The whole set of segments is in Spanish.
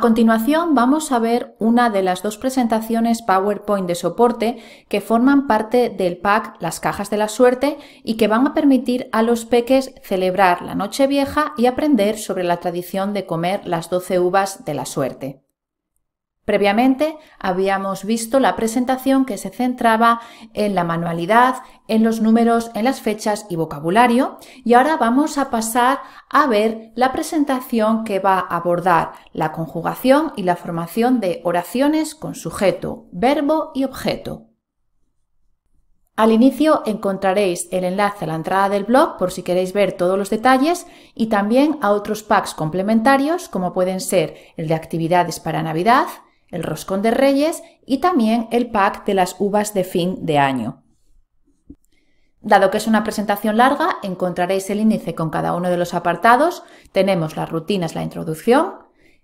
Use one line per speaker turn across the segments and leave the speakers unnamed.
continuación vamos a ver una de las dos presentaciones PowerPoint de soporte que forman parte del pack Las Cajas de la Suerte y que van a permitir a los peques celebrar la Nochevieja y aprender sobre la tradición de comer las 12 uvas de la suerte. Previamente habíamos visto la presentación que se centraba en la manualidad, en los números, en las fechas y vocabulario, y ahora vamos a pasar a ver la presentación que va a abordar la conjugación y la formación de oraciones con sujeto, verbo y objeto. Al inicio encontraréis el enlace a la entrada del blog por si queréis ver todos los detalles y también a otros packs complementarios como pueden ser el de actividades para Navidad, el roscón de Reyes y también el pack de las uvas de fin de año. Dado que es una presentación larga, encontraréis el índice con cada uno de los apartados. Tenemos las rutinas, la introducción,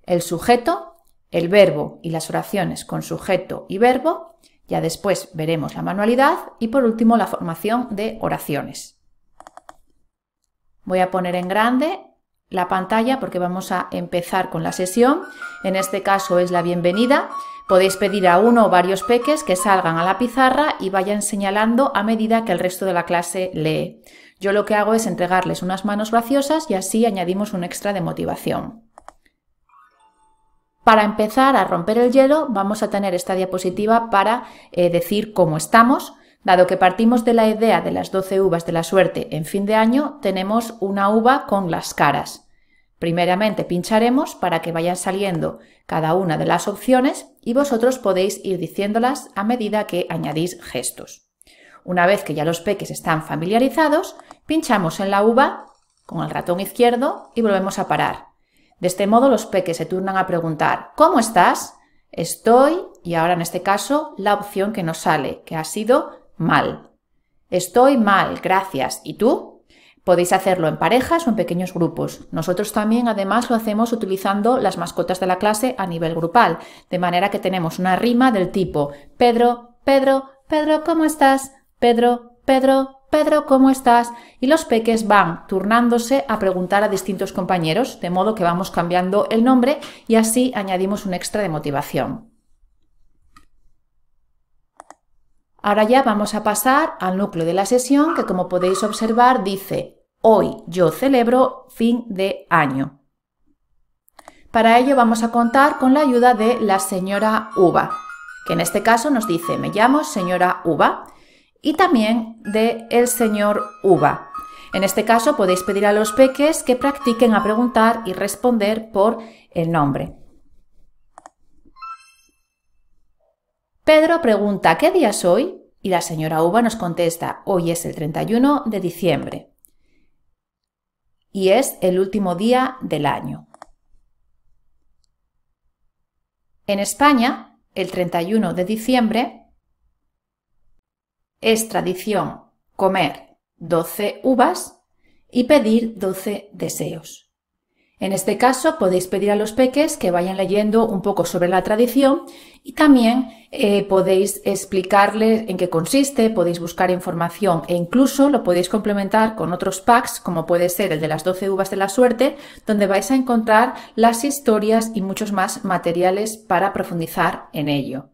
el sujeto, el verbo y las oraciones con sujeto y verbo. Ya después veremos la manualidad y por último la formación de oraciones. Voy a poner en grande la pantalla porque vamos a empezar con la sesión. En este caso es la bienvenida. Podéis pedir a uno o varios peques que salgan a la pizarra y vayan señalando a medida que el resto de la clase lee. Yo lo que hago es entregarles unas manos graciosas y así añadimos un extra de motivación. Para empezar a romper el hielo vamos a tener esta diapositiva para decir cómo estamos. Dado que partimos de la idea de las 12 uvas de la suerte en fin de año, tenemos una uva con las caras. Primeramente pincharemos para que vayan saliendo cada una de las opciones y vosotros podéis ir diciéndolas a medida que añadís gestos. Una vez que ya los peques están familiarizados, pinchamos en la uva con el ratón izquierdo y volvemos a parar. De este modo los peques se turnan a preguntar ¿cómo estás? Estoy, y ahora en este caso la opción que nos sale, que ha sido mal. Estoy mal, gracias. ¿Y tú? Podéis hacerlo en parejas o en pequeños grupos. Nosotros también además lo hacemos utilizando las mascotas de la clase a nivel grupal, de manera que tenemos una rima del tipo Pedro, Pedro, Pedro, ¿cómo estás? Pedro, Pedro, Pedro, ¿cómo estás? Y los peques van turnándose a preguntar a distintos compañeros, de modo que vamos cambiando el nombre y así añadimos un extra de motivación. Ahora ya vamos a pasar al núcleo de la sesión que, como podéis observar, dice hoy yo celebro fin de año. Para ello vamos a contar con la ayuda de la señora Uva, que en este caso nos dice me llamo señora Uva, y también de el señor Uva. En este caso podéis pedir a los peques que practiquen a preguntar y responder por el nombre. Pedro pregunta ¿qué día es hoy? Y la señora Uva nos contesta hoy es el 31 de diciembre y es el último día del año. En España, el 31 de diciembre es tradición comer 12 uvas y pedir 12 deseos. En este caso podéis pedir a los peques que vayan leyendo un poco sobre la tradición y también podéis explicarles en qué consiste, podéis buscar información e incluso lo podéis complementar con otros packs como puede ser el de las 12 uvas de la suerte, donde vais a encontrar las historias y muchos más materiales para profundizar en ello.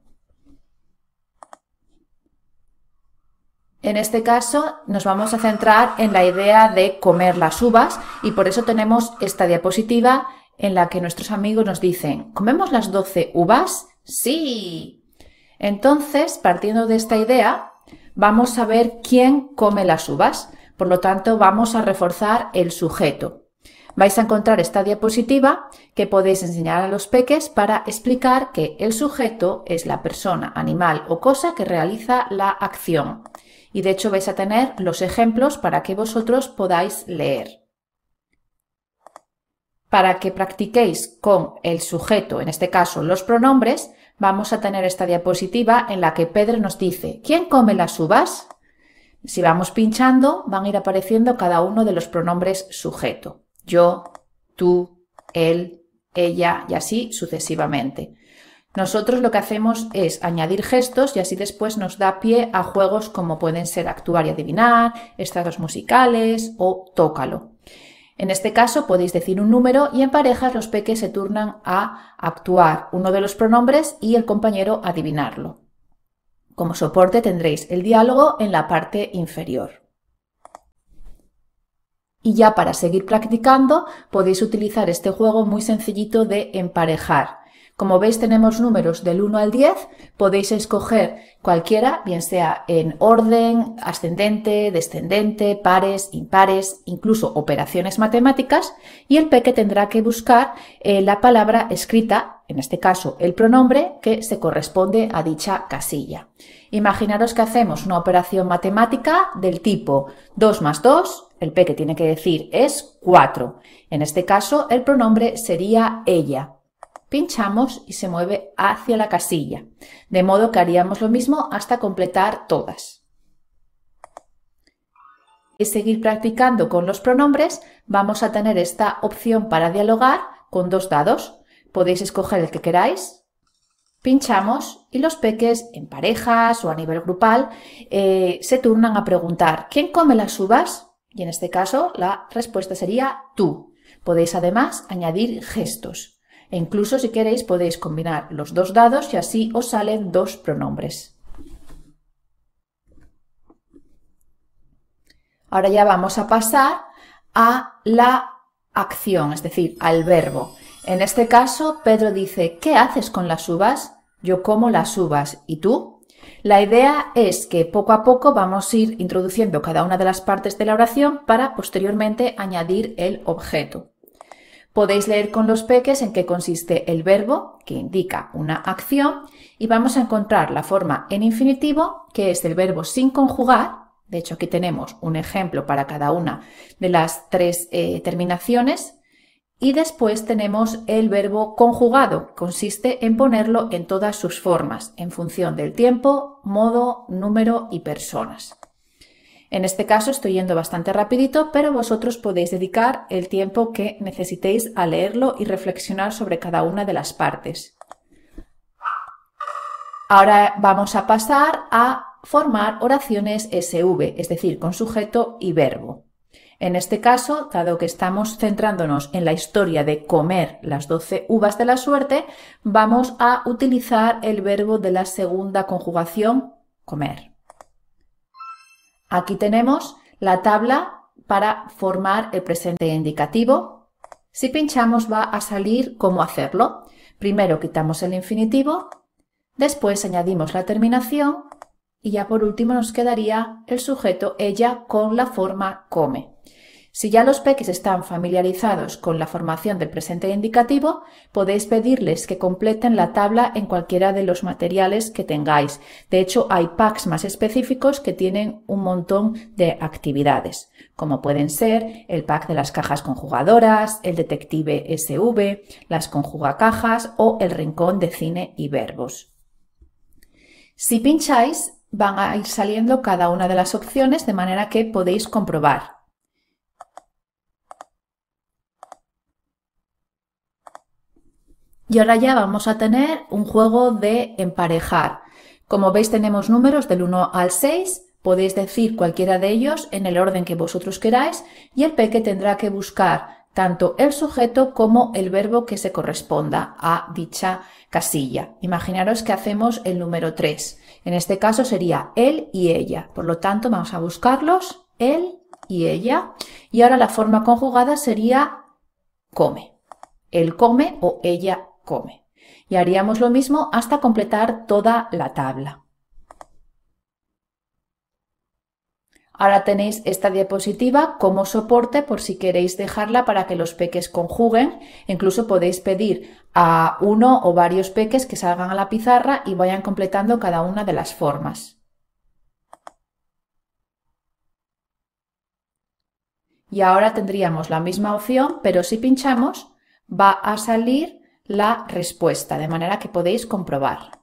En este caso nos vamos a centrar en la idea de comer las uvas y por eso tenemos esta diapositiva en la que nuestros amigos nos dicen ¿comemos las 12 uvas? ¡Sí! Entonces, partiendo de esta idea, vamos a ver quién come las uvas. Por lo tanto, vamos a reforzar el sujeto. Vais a encontrar esta diapositiva que podéis enseñar a los peques para explicar que el sujeto es la persona, animal o cosa que realiza la acción. Y de hecho vais a tener los ejemplos para que vosotros podáis leer. Para que practiquéis con el sujeto, en este caso los pronombres, vamos a tener esta diapositiva en la que Pedro nos dice ¿quién come las uvas? Si vamos pinchando van a ir apareciendo cada uno de los pronombres sujeto. Yo, tú, él, ella y así sucesivamente. Nosotros lo que hacemos es añadir gestos y así después nos da pie a juegos como pueden ser actuar y adivinar, estratos musicales o tócalo. En este caso podéis decir un número y en parejas los peques se turnan a actuar uno de los pronombres y el compañero a adivinarlo. Como soporte tendréis el diálogo en la parte inferior. Y ya para seguir practicando podéis utilizar este juego muy sencillito de emparejar. Como veis tenemos números del 1 al 10, podéis escoger cualquiera, bien sea en orden, ascendente, descendente, pares, impares, incluso operaciones matemáticas, y el peque tendrá que buscar la palabra escrita, en este caso el pronombre, que se corresponde a dicha casilla. Imaginaros que hacemos una operación matemática del tipo 2 más 2, el peque tiene que decir es 4. En este caso el pronombre sería ella. Pinchamos y se mueve hacia la casilla, de modo que haríamos lo mismo hasta completar todas. Y seguir practicando con los pronombres, vamos a tener esta opción para dialogar con dos dados. Podéis escoger el que queráis, pinchamos y los peques en parejas o a nivel grupal se turnan a preguntar ¿quién come las uvas? Y en este caso la respuesta sería tú. Podéis además añadir gestos. E incluso si queréis podéis combinar los dos dados y así os salen dos pronombres. Ahora ya vamos a pasar a la acción, es decir, al verbo. En este caso, Pedro dice, ¿qué haces con las uvas? Yo como las uvas. ¿Y tú? La idea es que poco a poco vamos a ir introduciendo cada una de las partes de la oración para posteriormente añadir el objeto. Podéis leer con los peques en qué consiste el verbo, que indica una acción, y vamos a encontrar la forma en infinitivo, que es el verbo sin conjugar. De hecho, aquí tenemos un ejemplo para cada una de las tres terminaciones. Y después tenemos el verbo conjugado, que consiste en ponerlo en todas sus formas, en función del tiempo, modo, número y personas. En este caso estoy yendo bastante rapidito, pero vosotros podéis dedicar el tiempo que necesitéis a leerlo y reflexionar sobre cada una de las partes. Ahora vamos a pasar a formar oraciones SV, es decir, con sujeto y verbo. En este caso, dado que estamos centrándonos en la historia de comer las 12 uvas de la suerte, vamos a utilizar el verbo de la segunda conjugación, comer. Aquí tenemos la tabla para formar el presente indicativo. Si pinchamos va a salir cómo hacerlo. Primero quitamos el infinitivo, después añadimos la terminación y ya por último nos quedaría el sujeto ella con la forma come. Si ya los peques están familiarizados con la formación del presente indicativo, podéis pedirles que completen la tabla en cualquiera de los materiales que tengáis. De hecho, hay packs más específicos que tienen un montón de actividades, como pueden ser el pack de las cajas conjugadoras, el detective SV, las conjugacajas o el rincón de cine y verbos. Si pincháis, van a ir saliendo cada una de las opciones de manera que podéis comprobar. Y ahora ya vamos a tener un juego de emparejar. Como veis tenemos números del 1 al 6, podéis decir cualquiera de ellos en el orden que vosotros queráis y el peque tendrá que buscar tanto el sujeto como el verbo que se corresponda a dicha casilla. Imaginaros que hacemos el número 3. En este caso sería él y ella. Por lo tanto vamos a buscarlos, él y ella. Y ahora la forma conjugada sería come. Él come o ella come. Y haríamos lo mismo hasta completar toda la tabla. Ahora tenéis esta diapositiva como soporte por si queréis dejarla para que los peques conjuguen. Incluso podéis pedir a uno o varios peques que salgan a la pizarra y vayan completando cada una de las formas. Y ahora tendríamos la misma opción, pero si pinchamos va a salir la respuesta, de manera que podéis comprobar.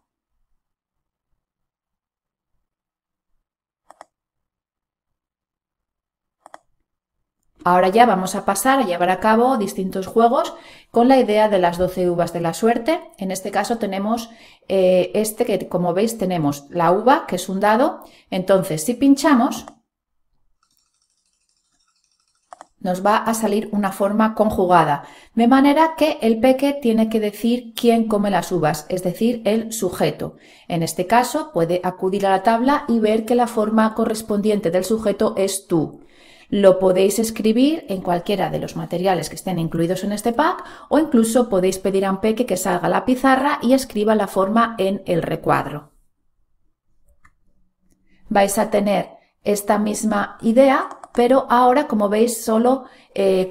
Ahora ya vamos a pasar a llevar a cabo distintos juegos con la idea de las 12 uvas de la suerte. En este caso tenemos que como veis tenemos la uva, que es un dado. Entonces si pinchamos nos va a salir una forma conjugada, de manera que el peque tiene que decir quién come las uvas, es decir, el sujeto. En este caso puede acudir a la tabla y ver que la forma correspondiente del sujeto es tú. Lo podéis escribir en cualquiera de los materiales que estén incluidos en este pack o incluso podéis pedir a un peque que salga a la pizarra y escriba la forma en el recuadro. Vais a tener esta misma idea, pero ahora, como veis, solo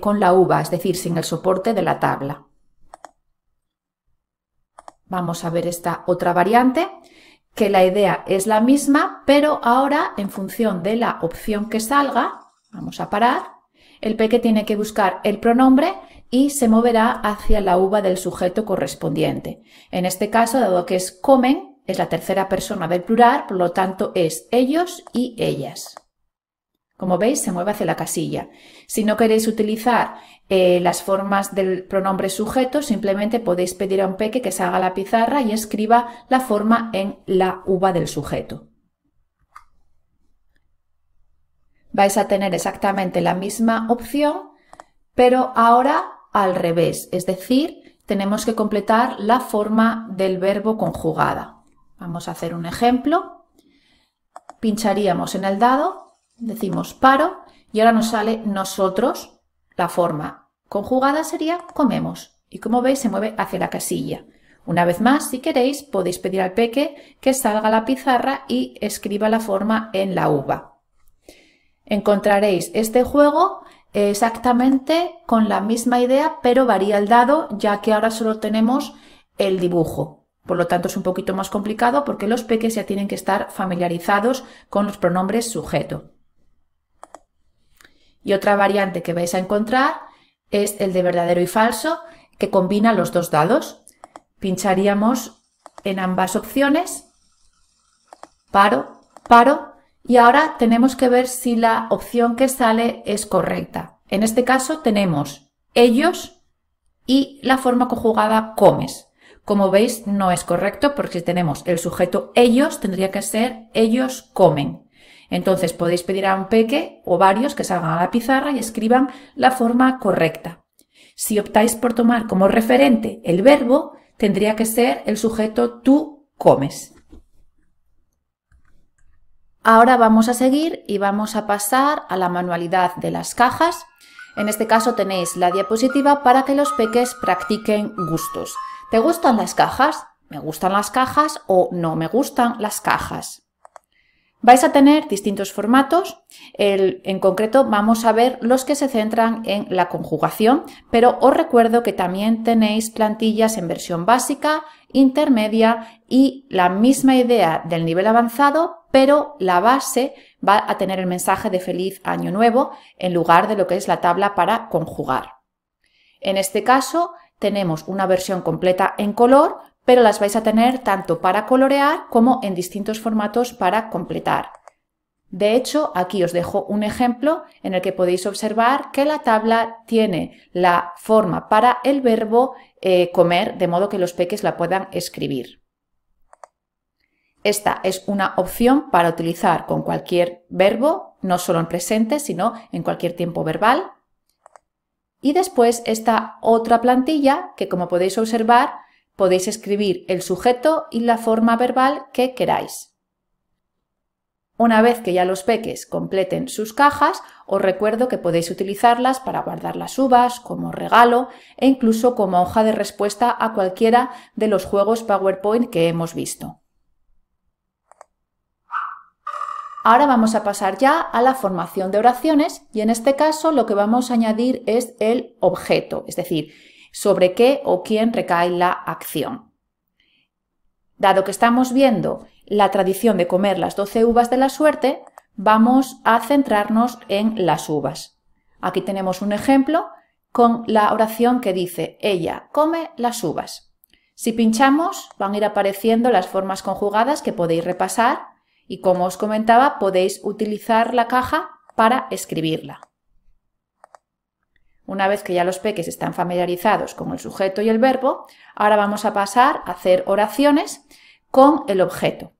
con la uva, es decir, sin el soporte de la tabla. Vamos a ver esta otra variante, que la idea es la misma, pero ahora, en función de la opción que salga, vamos a parar, el peque tiene que buscar el pronombre y se moverá hacia la uva del sujeto correspondiente. En este caso, dado que es comen, es la tercera persona del plural, por lo tanto es ellos y ellas. Como veis, se mueve hacia la casilla. Si no queréis utilizar las formas del pronombre sujeto, simplemente podéis pedir a un peque que salga a la pizarra y escriba la forma en la uva del sujeto. Vais a tener exactamente la misma opción, pero ahora al revés, es decir, tenemos que completar la forma del verbo conjugada. Vamos a hacer un ejemplo. Pincharíamos en el dado, decimos paro y ahora nos sale nosotros. La forma conjugada sería comemos y como veis se mueve hacia la casilla. Una vez más, si queréis, podéis pedir al peque que salga a la pizarra y escriba la forma en la uva. Encontraréis este juego exactamente con la misma idea, pero varía el dado, ya que ahora solo tenemos el dibujo. Por lo tanto, es un poquito más complicado porque los peques ya tienen que estar familiarizados con los pronombres sujeto. Y otra variante que vais a encontrar es el de verdadero y falso, que combina los dos dados. Pincharíamos en ambas opciones, paro, paro, y ahora tenemos que ver si la opción que sale es correcta. En este caso tenemos ellos y la forma conjugada comes. Como veis, no es correcto porque si tenemos el sujeto ellos, tendría que ser ellos comen. Entonces podéis pedir a un peque o varios que salgan a la pizarra y escriban la forma correcta. Si optáis por tomar como referente el verbo, tendría que ser el sujeto tú comes. Ahora vamos a seguir y vamos a pasar a la manualidad de las cajas. En este caso tenéis la diapositiva para que los peques practiquen gustos. ¿Te gustan las cajas? ¿Me gustan las cajas? ¿O no me gustan las cajas? Vais a tener distintos formatos. En concreto vamos a ver los que se centran en la conjugación, pero os recuerdo que también tenéis plantillas en versión básica, intermedia y la misma idea del nivel avanzado, pero la base va a tener el mensaje de Feliz Año Nuevo en lugar de lo que es la tabla para conjugar. En este caso tenemos una versión completa en color, pero las vais a tener tanto para colorear como en distintos formatos para completar. De hecho, aquí os dejo un ejemplo en el que podéis observar que la tabla tiene la forma para el verbo comer, de modo que los peques la puedan escribir. Esta es una opción para utilizar con cualquier verbo, no solo en presente, sino en cualquier tiempo verbal. Y después esta otra plantilla que, como podéis observar, podéis escribir el sujeto y la forma verbal que queráis. Una vez que ya los peques completen sus cajas, os recuerdo que podéis utilizarlas para guardar las uvas, como regalo e incluso como hoja de respuesta a cualquiera de los juegos PowerPoint que hemos visto. Ahora vamos a pasar ya a la formación de oraciones y en este caso lo que vamos a añadir es el objeto, es decir, sobre qué o quién recae la acción. Dado que estamos viendo la tradición de comer las 12 uvas de la suerte, vamos a centrarnos en las uvas. Aquí tenemos un ejemplo con la oración que dice ella come las uvas. Si pinchamos van a ir apareciendo las formas conjugadas que podéis repasar y, como os comentaba, podéis utilizar la caja para escribirla. Una vez que ya los peques están familiarizados con el sujeto y el verbo, ahora vamos a pasar a hacer oraciones con el objeto.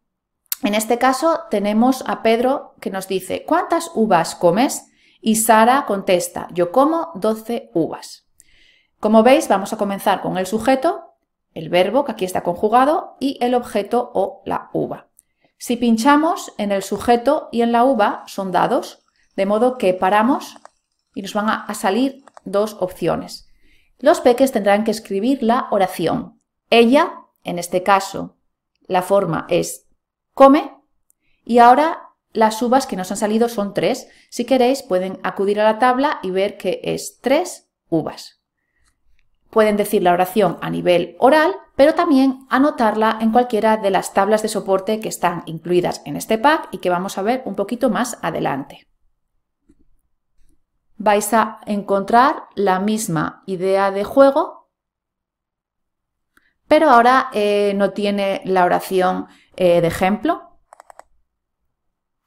En este caso tenemos a Pedro que nos dice ¿cuántas uvas comes? Y Sara contesta, yo como 12 uvas. Como veis, vamos a comenzar con el sujeto, el verbo que aquí está conjugado y el objeto o la uva. Si pinchamos en el sujeto y en la uva son dados, de modo que paramos y nos van a salir dos opciones. Los peques tendrán que escribir la oración. Ella, en este caso, la forma es come y ahora las uvas que nos han salido son 3. Si queréis pueden acudir a la tabla y ver que es 3 uvas. Pueden decir la oración a nivel oral, pero también anotarla en cualquiera de las tablas de soporte que están incluidas en este pack y que vamos a ver un poquito más adelante. Vais a encontrar la misma idea de juego, pero ahora no tiene la oración de ejemplo.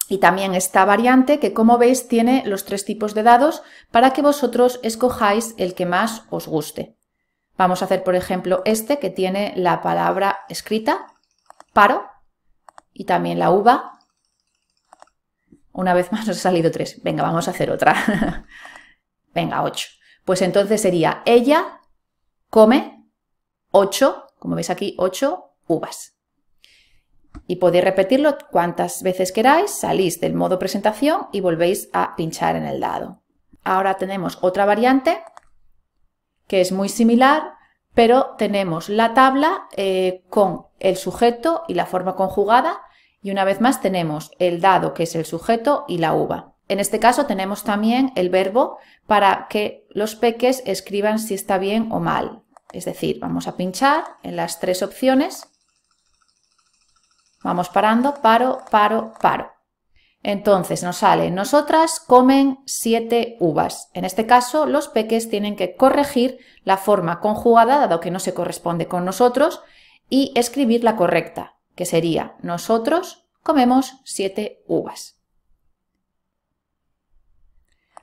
Y también esta variante que, como veis, tiene los 3 tipos de dados para que vosotros escojáis el que más os guste. Vamos a hacer, por ejemplo, este que tiene la palabra escrita, paro, y también la uva. Una vez más nos ha salido 3. Venga, vamos a hacer otra. Venga, 8. Pues entonces sería ella come 8, como veis aquí, 8 uvas. Y podéis repetirlo cuantas veces queráis, salís del modo presentación y volvéis a pinchar en el dado. Ahora tenemos otra variante que es muy similar, pero tenemos la tabla con el sujeto y la forma conjugada y una vez más tenemos el dado que es el sujeto y la uva. En este caso tenemos también el verbo para que los peques escriban si está bien o mal. Es decir, vamos a pinchar en las 3 opciones. Vamos parando, paro, paro, paro. Entonces nos sale, nosotras comen 7 uvas. En este caso, los peques tienen que corregir la forma conjugada, dado que no se corresponde con nosotros, y escribir la correcta, que sería, nosotros comemos 7 uvas.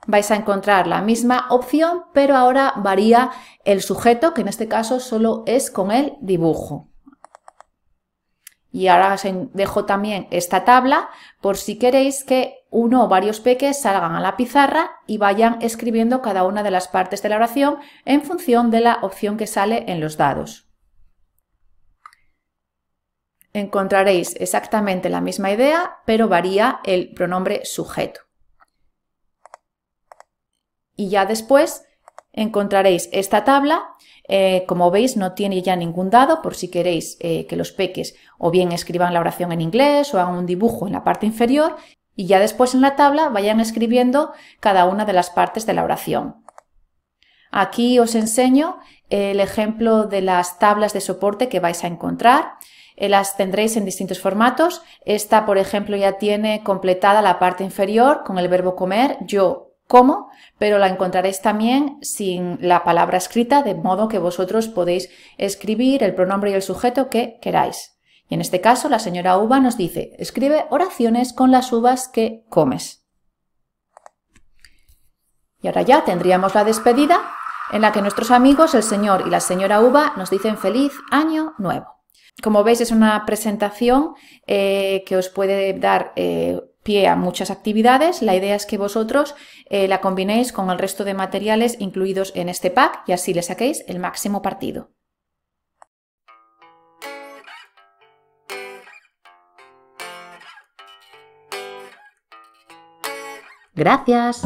Vais a encontrar la misma opción, pero ahora varía el sujeto, que en este caso solo es con el dibujo. Y ahora os dejo también esta tabla por si queréis que uno o varios peques salgan a la pizarra y vayan escribiendo cada una de las partes de la oración en función de la opción que sale en los dados. Encontraréis exactamente la misma idea, pero varía el pronombre sujeto. Y ya después encontraréis esta tabla. Como veis, no tiene ya ningún dado por si queréis que los peques o bien escriban la oración en inglés o hagan un dibujo en la parte inferior y ya después en la tabla vayan escribiendo cada una de las partes de la oración. Aquí os enseño el ejemplo de las tablas de soporte que vais a encontrar. Las tendréis en distintos formatos. Esta, por ejemplo, ya tiene completada la parte inferior con el verbo comer, yo como, pero la encontraréis también sin la palabra escrita, de modo que vosotros podéis escribir el pronombre y el sujeto que queráis. Y en este caso la señora Uva nos dice, escribe oraciones con las uvas que comes. Y ahora ya tendríamos la despedida en la que nuestros amigos, el señor y la señora Uva, nos dicen feliz año nuevo. Como veis, es una presentación que os puede dar pie a muchas actividades. La idea es que vosotros la combinéis con el resto de materiales incluidos en este pack y así le saquéis el máximo partido. Gracias.